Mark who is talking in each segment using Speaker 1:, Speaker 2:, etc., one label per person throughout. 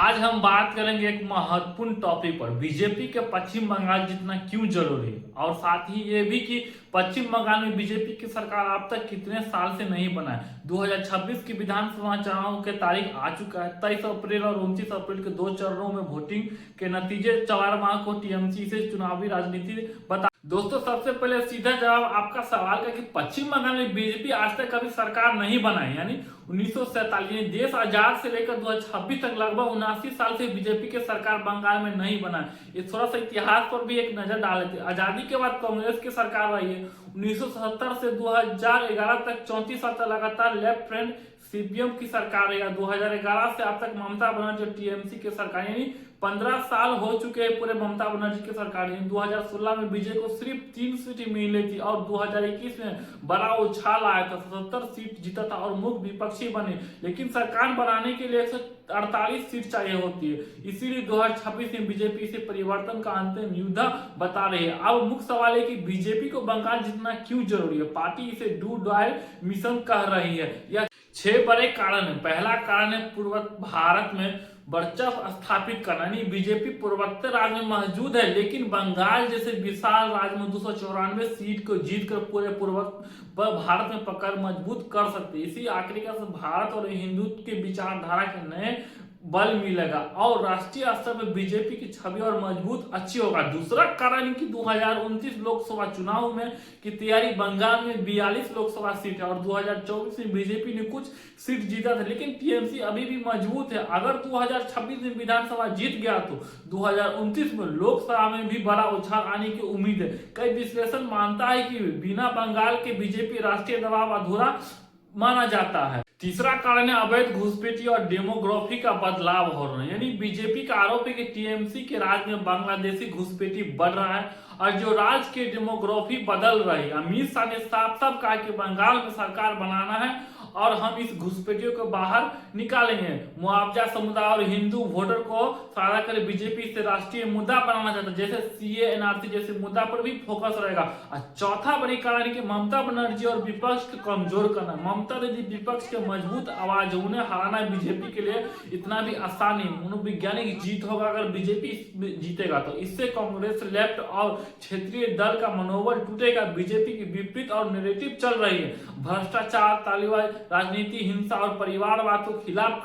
Speaker 1: आज हम बात करेंगे एक महत्वपूर्ण टॉपिक पर, बीजेपी के पश्चिम बंगाल जीतना क्यों जरूरी है, और साथ ही ये भी कि पश्चिम बंगाल में बीजेपी की सरकार अब तक कितने साल से नहीं बना है। 2026 की विधानसभा चुनाव के तारीख आ चुका है। 23 अप्रैल और 29 अप्रैल के 2 चरणों में वोटिंग के नतीजे 4 माह को टीएमसी से चुनावी राजनीति बता। दोस्तों, सबसे पहले सीधा जवाब आपका सवाल का कि पश्चिम बंगाल में बीजेपी आज तक कभी सरकार नहीं बनाई, यानी 1947 देश आजाद से लेकर 2026 तक लगभग 79 साल से बीजेपी की सरकार बंगाल में नहीं बना। इस थोड़ा सा इतिहास पर भी एक नजर डाल लेते हैं। आजादी के बाद कांग्रेस की सरकार रही है। 1977 से 2011 तक 34 साल तक लगातार लेफ्ट फ्रंट सीपीएम की सरकार रही है। 2011 से अब तक ममता बनर्जी और टीएमसी की सरकार, यानी 15 साल हो चुके हैं पूरे ममता बनर्जी की सरकार। 2016 में बीजेपी को सिर्फ 3 सीट मिली थी और 2021 में बड़ा उछाल आया था, 77 सीट जीता था और मुख्य विपक्षी बने। लेकिन सरकार बनाने के लिए 148 सीट चाहिए होती है, इसीलिए 2026 में बीजेपी से परिवर्तन का अंतिम युद्ध बता रही है। अब मुख्य सवाल है कि बीजेपी को बंगाल जीतना क्यों जरूरी है। पार्टी इसे डू डाई मिशन कह रही है। यह 6 बड़े कारण है। पहला कारण है पूर्व भारत में वर्चस्व स्थापित करना, यानी बीजेपी पूर्वोत्तर राज्य में मौजूद है, लेकिन बंगाल जैसे विशाल राज्य में 294 सीट को जीतकर पूरे पूर्वोत्तर भारत में पकड़ मजबूत कर सकते। इसी आखिरी का भारत और हिंदुत्व के विचारधारा के नए बल मिलेगा और राष्ट्रीय स्तर पर बीजेपी की छवि और मजबूत अच्छी होगा। दूसरा कारण कि 2029 लोकसभा चुनाव में की तैयारी, बंगाल में 42 लोकसभा सीट है और 2024 में बीजेपी ने कुछ सीट जीता था, लेकिन टीएमसी अभी भी मजबूत है। अगर 2026 में विधानसभा जीत गया तो 2029 में लोकसभा में भी बड़ा उछाल आने की उम्मीद है। कई विश्लेषण मानता है कि बिना बंगाल के बीजेपी राष्ट्रीय दबाव अधूरा माना जाता है। तीसरा कारण है अवैध घुसपैठी और डेमोग्राफी का बदलाव हो रहा है, यानी बीजेपी का आरोप है कि टीएमसी के राज में बांग्लादेशी घुसपैठी बढ़ रहा है और जो राज्य की डेमोग्राफी बदल रही है। अमित शाह ने साफ साफ कहा कि बंगाल में सरकार बनाना है और हम इस घुसपैठियों को बाहर निकालेंगे। मुआवजा समुदाय और हिंदू वोटर को साझा कर बीजेपी से राष्ट्रीय मुद्दा बनाना चाहता है, जैसे सीए एनआरसी जैसे मुद्दा पर भी फोकस रहेगा। और चौथा बड़ी कारण कि ममता बनर्जी और विपक्ष को कमजोर करना। ममता दीदी विपक्ष के मजबूत आवाज, उन्हें हराना बीजेपी के लिए इतना भी आसान नहीं। मनोवैज्ञानिक जीत होगा अगर बीजेपी जीतेगा तो। इससे कांग्रेस, लेफ्ट और क्षेत्रीय दल का मनोबल टूटेगा। बीजेपी की विपरीत और नैरेटिव चल रही है, भ्रष्टाचार, तालिबान राजनीति, हिंसा और परिवारवाद के खिलाफ।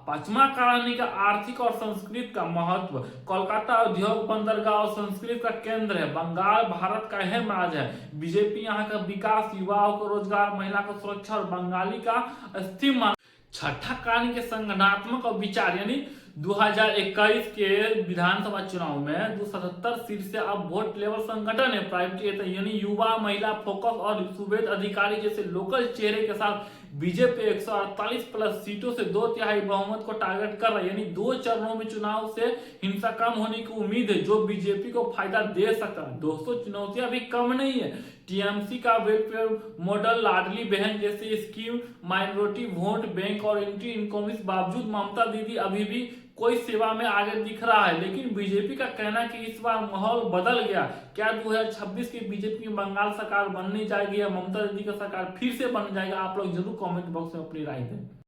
Speaker 1: पांचवा कारण का आर्थिक और संस्कृत का महत्व। कोलकाता उद्योग, बंदरगाह और संस्कृत का केंद्र है। बंगाल भारत का अहम राज्य है। बीजेपी यहाँ का विकास, युवाओं को रोजगार, महिला को सुरक्षा और बंगाली का अस्थिर मान। छठा कारण के संगठनात्मक और विचार, यानी 2021 के विधानसभा चुनाव में 277 सीट से अब वोट लेवल संगठन है, प्राइवेट, यानी युवा, महिला फोकस और सुवेद अधिकारी जैसे लोकल चेहरे के साथ बीजेपी 148 प्लस सीटों से 2/3 बहुमत को टारगेट कर रहा है, यानी 2 चरणों में चुनाव से हिंसा कम होने की उम्मीद है, जो बीजेपी को फायदा दे सकता है। दोस्तों, चुनौतियां भी कम नहीं है। टीएमसी का वेलफेयर मॉडल, लाडली बहन जैसी स्कीम, माइनॉरिटी वोट बैंक और एंटी इनकम, इस बावजूद ममता दीदी अभी भी कोई सेवा में आगे दिख रहा है। लेकिन बीजेपी का कहना है कि इस बार माहौल बदल गया। क्या 2026 की बीजेपी में बंगाल सरकार बनने जाएगी या ममता दीदी का सरकार फिर से बन जाएगा? आप लोग जरूर कमेंट बॉक्स में अपनी राय दें।